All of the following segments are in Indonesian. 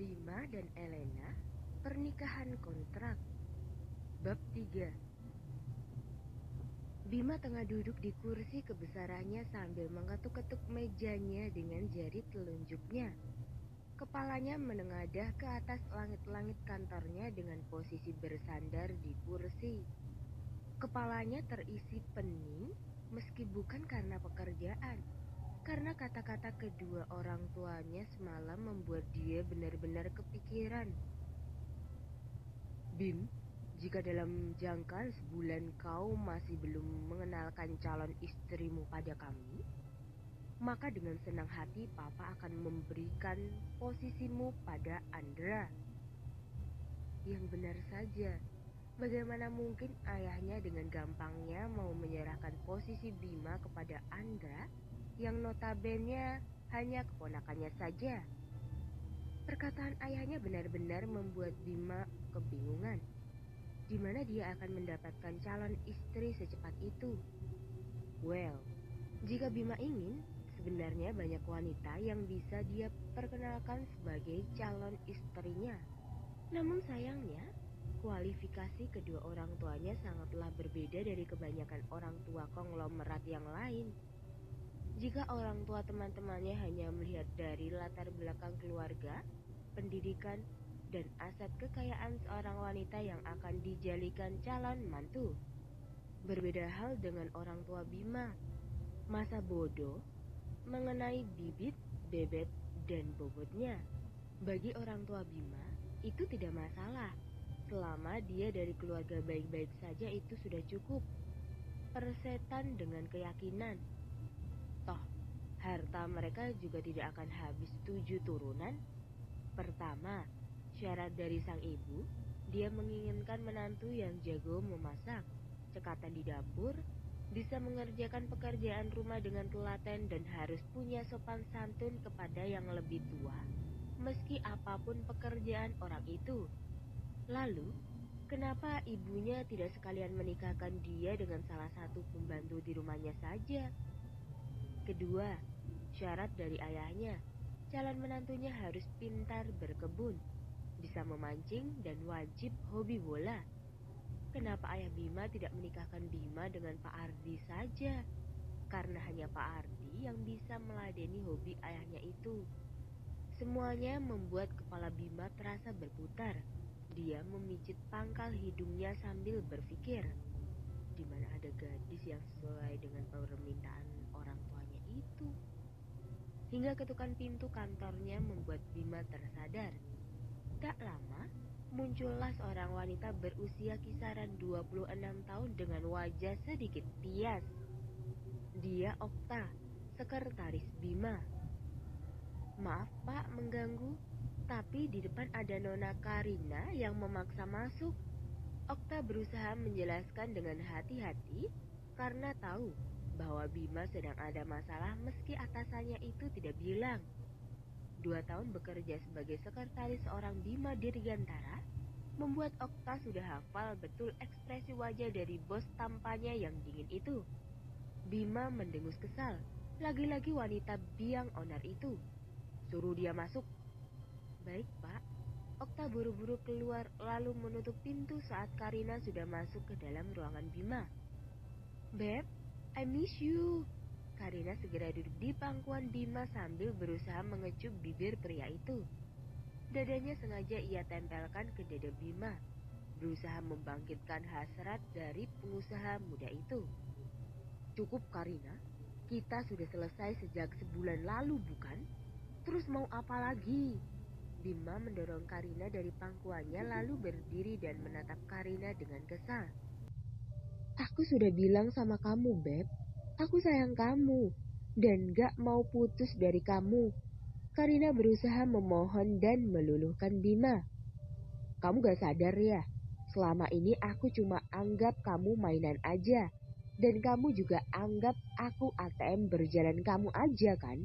Bima dan Elena, Pernikahan Kontrak. Bab 3. Bima tengah duduk di kursi kebesarannya sambil mengetuk-ketuk mejanya dengan jari telunjuknya. Kepalanya menengadah ke atas langit-langit kantornya dengan posisi bersandar di kursi. Kepalanya terisi pening meski bukan karena pekerjaan. Karena kata-kata kedua orang tuanya semalam membuat dia benar-benar kepikiran. Bim, jika dalam jangka sebulan kau masih belum mengenalkan calon istrimu pada kami, maka dengan senang hati Papa akan memberikan posisimu pada Andra. Yang benar saja, bagaimana mungkin ayahnya dengan gampangnya mau menyerahkan posisi Bima kepada Andra yang notabene hanya keponakannya saja. Perkataan ayahnya benar-benar membuat Bima kebingungan. Di mana dia akan mendapatkan calon istri secepat itu? Well, jika Bima ingin, sebenarnya banyak wanita yang bisa dia perkenalkan sebagai calon istrinya. Namun sayangnya, kualifikasi kedua orang tuanya sangatlah berbeda dari kebanyakan orang tua konglomerat yang lain. Jika orang tua teman-temannya hanya melihat dari latar belakang keluarga, pendidikan, dan aset kekayaan seorang wanita yang akan dijadikan calon mantu. Berbeda hal dengan orang tua Bima. Masa bodoh mengenai bibit, bebet, dan bobotnya. Bagi orang tua Bima, itu tidak masalah. Selama dia dari keluarga baik-baik saja itu sudah cukup. Persetan dengan keyakinan. Toh, harta mereka juga tidak akan habis 7 turunan. Pertama, syarat dari sang ibu, dia menginginkan menantu yang jago memasak, cekatan di dapur, bisa mengerjakan pekerjaan rumah dengan telaten dan harus punya sopan santun kepada yang lebih tua, meski apapun pekerjaan orang itu. Lalu, kenapa ibunya tidak sekalian menikahkan dia dengan salah satu pembantu di rumahnya saja? Kedua, syarat dari ayahnya, calon menantunya harus pintar berkebun, bisa memancing, dan wajib hobi bola. Kenapa ayah Bima tidak menikahkan Bima dengan Pak Ardi saja? Karena hanya Pak Ardi yang bisa meladeni hobi ayahnya itu. Semuanya membuat kepala Bima terasa berputar. Dia memijit pangkal hidungnya sambil berpikir, di mana ada gadis yang sesuai dengan permintaan orang tuanya itu. Hingga ketukan pintu kantornya membuat Bima tersadar. Tak lama, muncullah seorang wanita berusia kisaran 26 tahun dengan wajah sedikit pias. Dia Okta, sekretaris Bima. Maaf Pak mengganggu, tapi di depan ada Nona Karina yang memaksa masuk. Okta berusaha menjelaskan dengan hati-hati karena tahu bahwa Bima sedang ada masalah meski atasannya itu tidak bilang. 2 tahun bekerja sebagai sekretaris seorang Bima Dirgantara membuat Okta sudah hafal betul ekspresi wajah dari bos tampanya yang dingin itu. Bima mendengus kesal, lagi-lagi wanita biang onar itu. Suruh dia masuk. Baik Pak. Okta buru-buru keluar lalu menutup pintu saat Karina sudah masuk ke dalam ruangan Bima. Beb, I miss you. Karina segera duduk di pangkuan Bima sambil berusaha mengecup bibir pria itu. Dadanya sengaja ia tempelkan ke dada Bima, berusaha membangkitkan hasrat dari pengusaha muda itu. Cukup Karina, kita sudah selesai sejak sebulan lalu bukan? Terus mau apa lagi? Bima mendorong Karina dari pangkuannya lalu berdiri dan menatap Karina dengan kesal. Aku sudah bilang sama kamu, Beb. Aku sayang kamu dan gak mau putus dari kamu. Karina berusaha memohon dan meluluhkan Bima. Kamu gak sadar ya? Selama ini aku cuma anggap kamu mainan aja. Dan kamu juga anggap aku ATM berjalan kamu aja kan?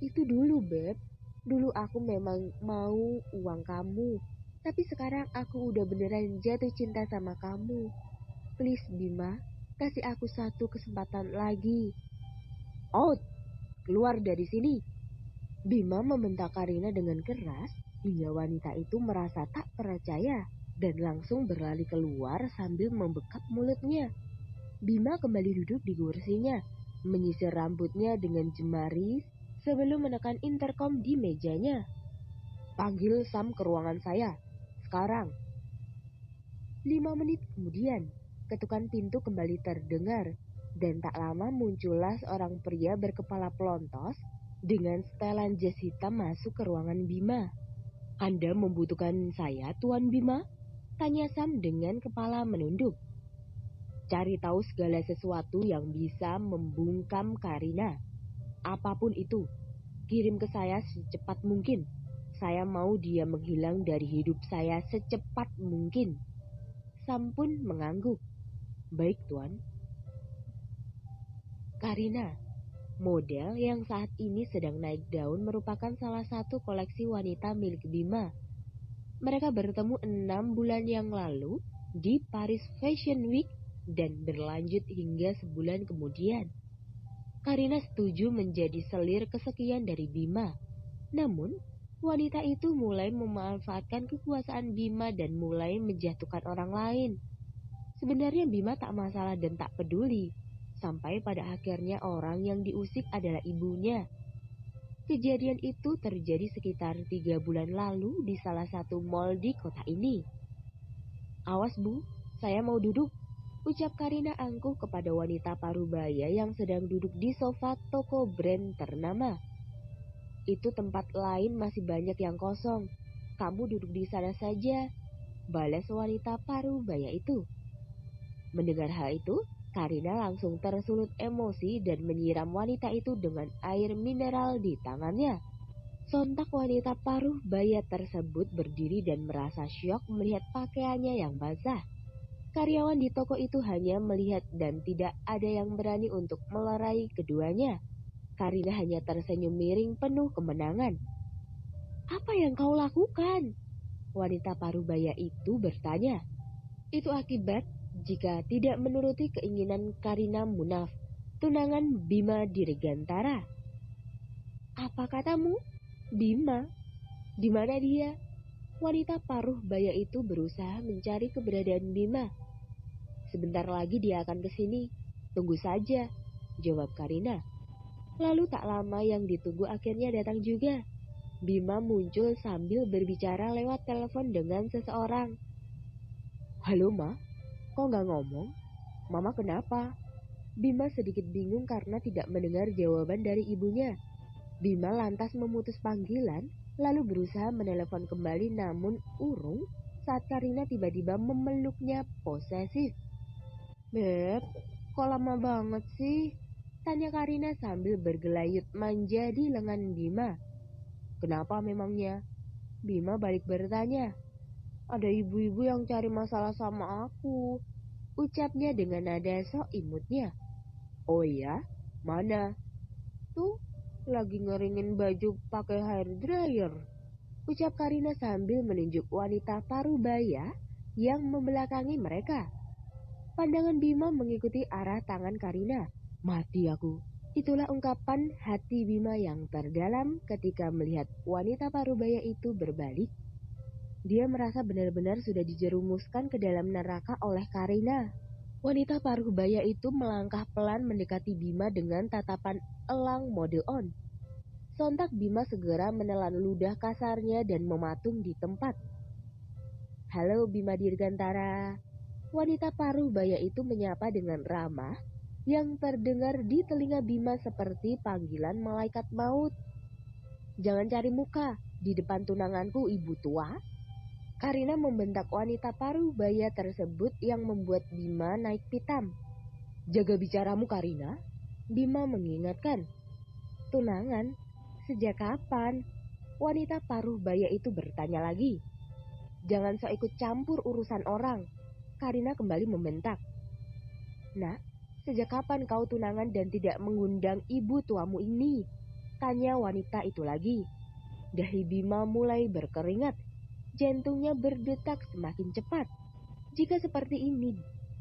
Itu dulu, Beb. Dulu aku memang mau uang kamu. Tapi sekarang aku udah beneran jatuh cinta sama kamu. Please Bima, kasih aku satu kesempatan lagi. Out, keluar dari sini. Bima membentak Karina dengan keras hingga wanita itu merasa tak percaya dan langsung berlari keluar sambil membekap mulutnya. Bima kembali duduk di kursinya, menyisir rambutnya dengan jemari sebelum menekan intercom di mejanya. "Panggil Sam ke ruangan saya, sekarang." 5 menit kemudian, ketukan pintu kembali terdengar, dan tak lama muncullah seorang pria berkepala pelontos dengan setelan jas hitam masuk ke ruangan Bima. "Anda membutuhkan saya, Tuan Bima?" tanya Sam dengan kepala menunduk. "Cari tahu segala sesuatu yang bisa membungkam Karina. Apapun itu, kirim ke saya secepat mungkin. Saya mau dia menghilang dari hidup saya secepat mungkin." Sam pun mengangguk. "Baik, Tuan." Karina, model yang saat ini sedang naik daun, merupakan salah satu koleksi wanita milik Bima. Mereka bertemu 6 bulan yang lalu di Paris Fashion Week dan berlanjut hingga sebulan kemudian. Karina setuju menjadi selir kesekian dari Bima. Namun, wanita itu mulai memanfaatkan kekuasaan Bima dan mulai menjatuhkan orang lain. Sebenarnya Bima tak masalah dan tak peduli, sampai pada akhirnya orang yang diusik adalah ibunya. Kejadian itu terjadi sekitar 3 bulan lalu di salah satu mal di kota ini. "Awas Bu, saya mau duduk," ucap Karina angkuh kepada wanita parubaya yang sedang duduk di sofa toko brand ternama. "Itu tempat lain masih banyak yang kosong. Kamu duduk di sana saja," balas wanita parubaya itu. Mendengar hal itu, Karina langsung tersulut emosi dan menyiram wanita itu dengan air mineral di tangannya. Sontak wanita paruh baya tersebut berdiri dan merasa syok melihat pakaiannya yang basah. Karyawan di toko itu hanya melihat dan tidak ada yang berani untuk melerai keduanya. Karina hanya tersenyum miring penuh kemenangan. "Apa yang kau lakukan?" wanita parubaya itu bertanya. "Itu akibat jika tidak menuruti keinginan Karina Munaf, tunangan Bima Dirgantara." "Apa katamu? Bima? Di mana dia?" Wanita paruh baya itu berusaha mencari keberadaan Bima. "Sebentar lagi dia akan ke sini. Tunggu saja," jawab Karina. Lalu tak lama yang ditunggu akhirnya datang juga. Bima muncul sambil berbicara lewat telepon dengan seseorang. "Halo Ma, kok nggak ngomong? Mama kenapa?" Bima sedikit bingung karena tidak mendengar jawaban dari ibunya. Bima lantas memutus panggilan, lalu berusaha menelepon kembali namun urung saat Karina tiba-tiba memeluknya posesif. "Beb, kok lama banget sih?" tanya Karina sambil bergelayut manja di lengan Bima. "Kenapa memangnya?" Bima balik bertanya. "Ada ibu-ibu yang cari masalah sama aku," ucapnya dengan nada sok imutnya. "Oh iya? Mana?" "Tuh, lagi ngeringin baju pakai hair dryer," ucap Karina sambil menunjuk wanita parubaya yang membelakangi mereka. Pandangan Bima mengikuti arah tangan Karina. "Mati aku." Itulah ungkapan hati Bima yang terdalam ketika melihat wanita parubaya itu berbalik. Dia merasa benar-benar sudah dijerumuskan ke dalam neraka oleh Karina. Wanita parubaya itu melangkah pelan mendekati Bima dengan tatapan elang mode on. Sontak Bima segera menelan ludah kasarnya dan mematung di tempat. "Halo Bima Dirgantara." Wanita parubaya itu menyapa dengan ramah yang terdengar di telinga Bima seperti panggilan malaikat maut. "Jangan cari muka di depan tunanganku, ibu tua." Karina membentak wanita parubaya tersebut yang membuat Bima naik pitam. "Jaga bicaramu, Karina," Bima mengingatkan. "Tunangan? Sejak kapan?" wanita parubaya itu bertanya lagi. "Jangan sok ikut campur urusan orang," Karina kembali membentak. "Nak, sejak kapan kau tunangan dan tidak mengundang ibu tuamu ini?" tanya wanita itu lagi. Dahi Bima mulai berkeringat. Jantungnya berdetak semakin cepat. Jika seperti ini,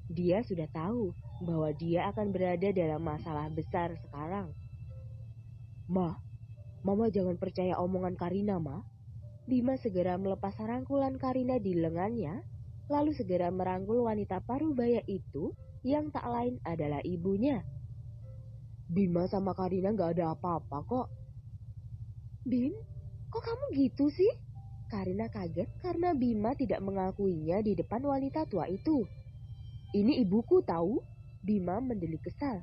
dia sudah tahu bahwa dia akan berada dalam masalah besar sekarang. "Ma, Mama jangan percaya omongan Karina, Ma. Bima segera melepas rangkulan Karina di lengannya, lalu segera merangkul wanita parubaya itu yang tak lain adalah ibunya. Bima sama Karina gak ada apa-apa kok. Bim, kok kamu gitu sih? Karina kaget karena Bima tidak mengakuinya di depan wanita tua itu. Ini ibuku tahu. Bima mendelik kesal.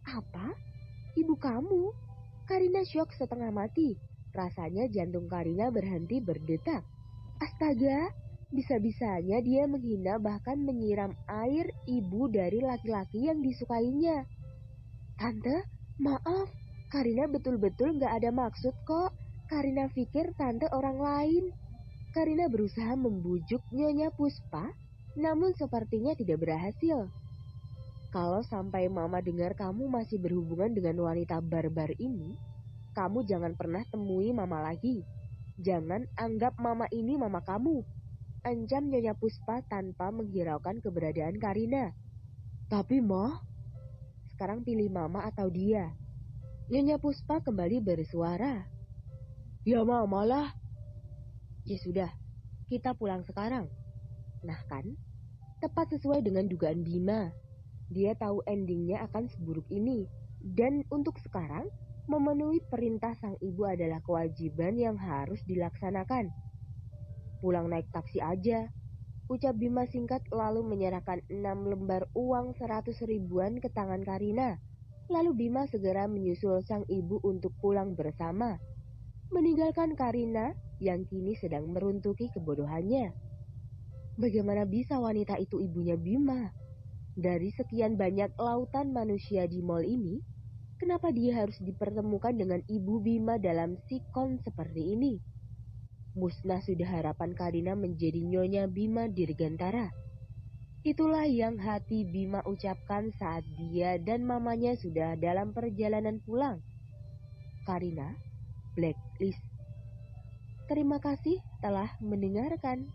Apa? Ibu kamu? Karina syok setengah mati. Rasanya jantung Karina berhenti berdetak. Astaga, bisa-bisanya dia menghina bahkan menyiram air ibu dari laki-laki yang disukainya. Tante, maaf. Karina betul-betul gak ada maksud kok. Karina pikir tante orang lain. Karina berusaha membujuk Nyonya Puspa, namun sepertinya tidak berhasil. Kalau sampai Mama dengar kamu masih berhubungan dengan wanita barbar ini, kamu jangan pernah temui Mama lagi. Jangan anggap Mama ini Mama kamu. Ancam Nyonya Puspa tanpa menghiraukan keberadaan Karina. Tapi Ma, sekarang pilih Mama atau dia. Nyonya Puspa kembali bersuara. Ya Mama lah. Ya sudah, kita pulang sekarang. Nah kan, tepat sesuai dengan dugaan Bima. Dia tahu endingnya akan seburuk ini. Dan untuk sekarang, memenuhi perintah sang ibu adalah kewajiban yang harus dilaksanakan. Pulang naik taksi aja, ucap Bima singkat lalu menyerahkan 6 lembar uang 100 ribuan ke tangan Karina. Lalu Bima segera menyusul sang ibu untuk pulang bersama, meninggalkan Karina yang kini sedang meruntuki kebodohannya. Bagaimana bisa wanita itu ibunya Bima? Dari sekian banyak lautan manusia di mall ini, kenapa dia harus dipertemukan dengan ibu Bima dalam sikon seperti ini? Musnah sudah harapan Karina menjadi Nyonya Bima Dirgantara. Itulah yang hati Bima ucapkan saat dia dan mamanya sudah dalam perjalanan pulang. Karina, Blacklist. Terima kasih telah mendengarkan.